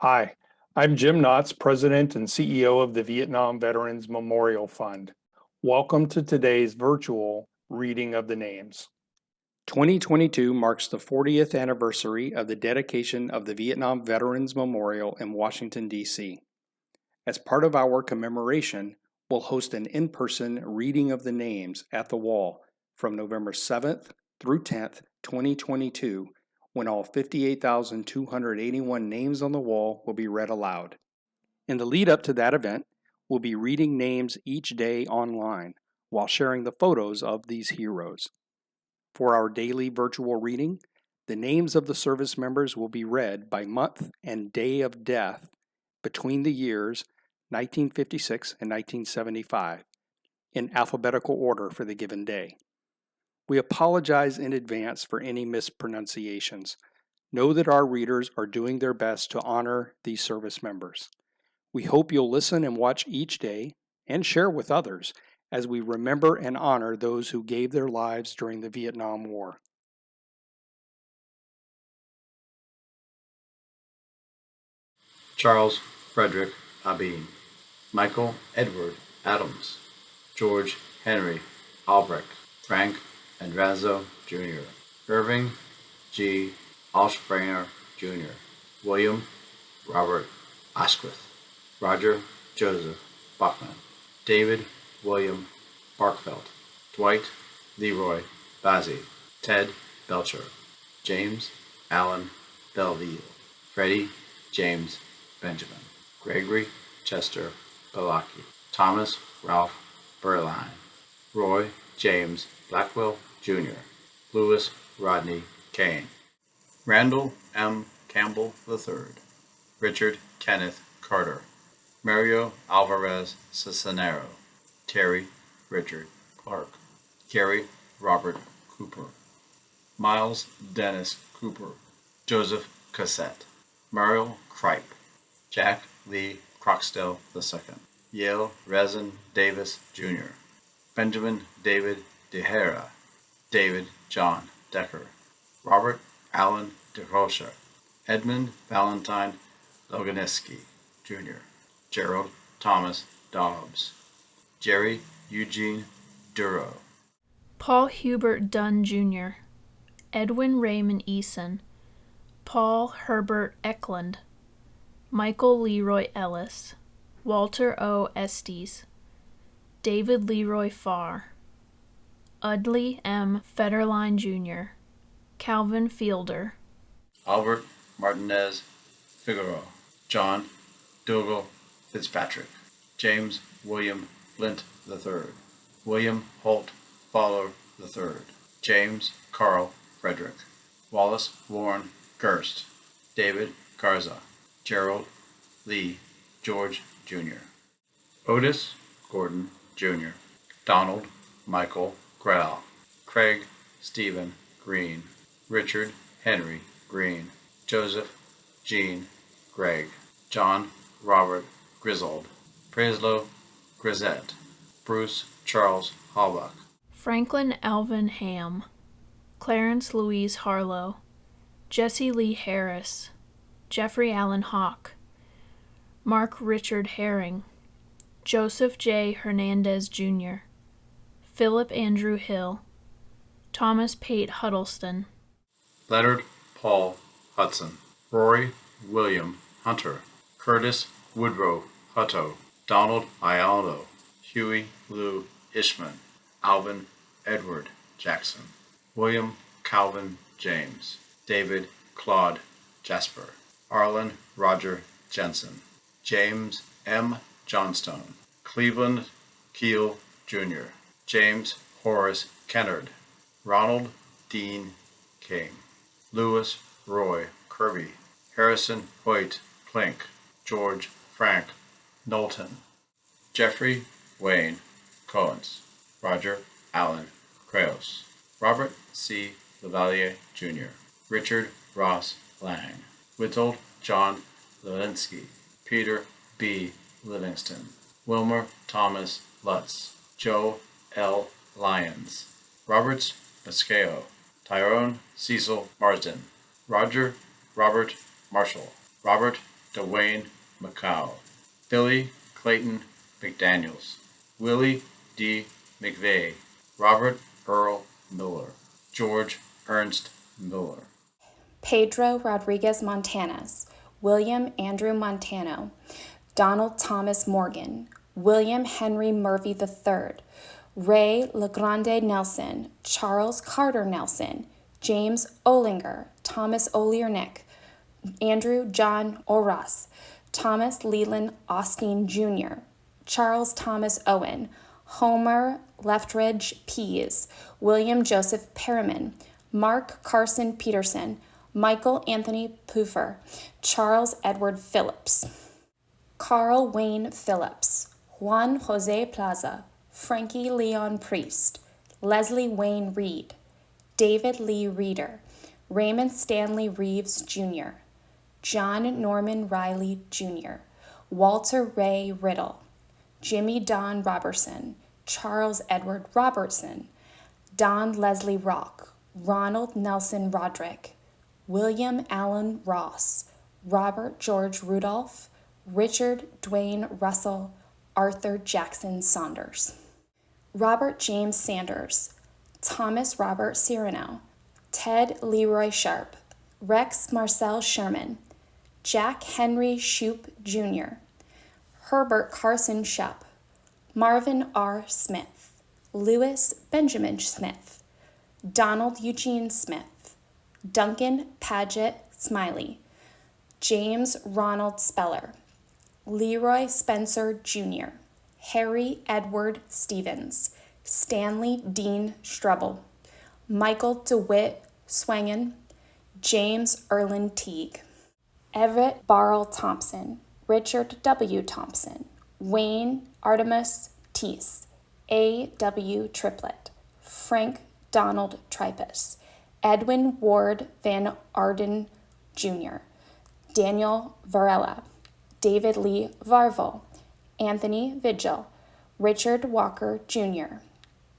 Hi, I'm Jim Knotts, President and CEO of the Vietnam Veterans Memorial Fund. Welcome to today's virtual reading of the names. 2022 marks the 40th anniversary of the dedication of the Vietnam Veterans Memorial in Washington, D.C. As part of our commemoration, we'll host an in-person reading of the names at the wall from November 7th through 10th, 2022, when all 58,281 names on the wall will be read aloud. In the lead up to that event, we'll be reading names each day online while sharing the photos of these heroes. For our daily virtual reading, the names of the service members will be read by month and day of death between the years 1956 and 1975 in alphabetical order for the given day. We apologize in advance for any mispronunciations. Know that our readers are doing their best to honor these service members. We hope you'll listen and watch each day and share with others as we remember and honor those who gave their lives during the Vietnam War. Charles Frederick Abin, Michael Edward Adams, George Henry Albrecht, Frank Andrazzo Jr., Irving G. Allspringer Jr., William Robert Asquith, Roger Joseph Bachman, David William Barkfeld, Dwight Leroy Bazzi, Ted Belcher, James Allen Belleville, Freddie James Benjamin, Gregory Chester Balaki, Thomas Ralph Berline, Roy James Blackwell Jr., Louis Rodney Kane, Randall M. Campbell III, Richard Kenneth Carter, Mario Alvarez Cisnero, Terry Richard Clark, Gary Robert Cooper, Miles Dennis Cooper, Joseph Cassette, Muriel Kripe, Jack Lee Croxtell II, Yale Rezin Davis Jr., Benjamin David DeHera, David John Decker, Robert Allen DeRocha, Edmund Valentine Loganeski Jr., Gerald Thomas Dobbs, Jerry Eugene Duro, Paul Hubert Dunn Jr., Edwin Raymond Eason, Paul Herbert Eklund, Michael Leroy Ellis, Walter O. Estes, David Leroy Farr, Udley M. Federline Jr., Calvin Fielder, Albert Martinez Figueroa, John Dougal Fitzpatrick, James William Flint III, William Holt Fowler III, James Carl Frederick, Wallace Warren Gerst, David Garza, Gerald Lee George Jr., Otis Gordon Jr., Donald Michael Grell, Craig Stephen Green, Richard Henry Green, Joseph Jean Gregg, John Robert Griswold, Preslow Grisette, Bruce Charles Halbach, Franklin Alvin Ham, Clarence Louise Harlow, Jesse Lee Harris, Jeffrey Allen Hawk, Mark Richard Herring, Joseph J. Hernandez Jr., Philip Andrew Hill, Thomas Pate Huddleston, Leonard Paul Hudson, Rory William Hunter, Curtis Woodrow Hutto, Donald Ialdo, Huey Lou Ishman, Alvin Edward Jackson, William Calvin James, David Claude Jasper, Arlen Roger Jensen, James M. Johnstone, Cleveland Keel Jr., James Horace Kennard, Ronald Dean King, Louis Roy Kirby, Harrison Hoyt Klink, George Frank Knowlton, Jeffrey Wayne Cohens, Roger Allen Creos, Robert C. Lavalier Jr., Richard Ross Lang, Whittled John Lewinsky, Peter B. Livingston, Wilmer Thomas Lutz, Joe L. Lyons, Roberts Mascao, Tyrone Cecil Marsden, Roger Robert Marshall, Robert Dwayne McCall, Billy Clayton McDaniels, Willie D. McVeigh, Robert Earl Miller, George Ernst Miller, Pedro Rodriguez Montanas, William Andrew Montano, Donald Thomas Morgan, William Henry Murphy III, Ray LeGrande Nelson, Charles Carter Nelson, James Olinger, Thomas Oliernick, Andrew John Oras, Thomas Leland Austin Jr., Charles Thomas Owen, Homer Leftridge Pease, William Joseph Perriman, Mark Carson Peterson, Michael Anthony Puffer, Charles Edward Phillips, Carl Wayne Phillips, Juan Jose Plaza, Frankie Leon Priest, Leslie Wayne Reed, David Lee Reeder, Raymond Stanley Reeves Jr., John Norman Riley Jr., Walter Ray Riddle, Jimmy Don Robertson, Charles Edward Robertson, Don Leslie Rock, Ronald Nelson Roderick, William Allen Ross, Robert George Rudolph, Richard Dwayne Russell, Arthur Jackson Saunders, Robert James Sanders, Thomas Robert Cyrano, Ted Leroy Sharp, Rex Marcel Sherman, Jack Henry Shoup Jr., Herbert Carson Shupp, Marvin R. Smith, Louis Benjamin Smith, Donald Eugene Smith, Duncan Paget Smiley, James Ronald Speller, Leroy Spencer Jr., Harry Edward Stevens, Stanley Dean Strebel, Michael DeWitt Swangen, James Erlin Teague, Everett Barrell Thompson, Richard W. Thompson, Wayne Artemus Teese, A. W. Triplett, Frank Donald Tripus, Edwin Ward Van Arden Jr., Daniel Varela, David Lee Varvel, Anthony Vigil, Richard Walker Jr.,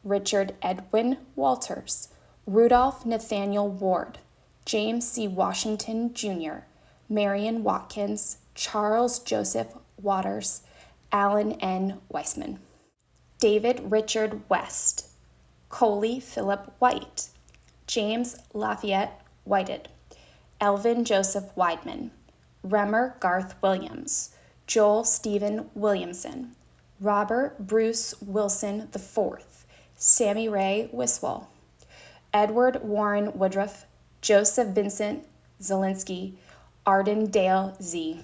Richard Edwin Walters, Rudolph Nathaniel Ward, James C. Washington Jr., Marion Watkins, Charles Joseph Waters, Alan N. Weissman, David Richard West, Coley Philip White, James Lafayette Whited, Elvin Joseph Weidman, Remmer Garth Williams, Joel Stephen Williamson, Robert Bruce Wilson IV, Sammy Ray Wiswall, Edward Warren Woodruff, Joseph Vincent Zielinski, Arden Dale Z.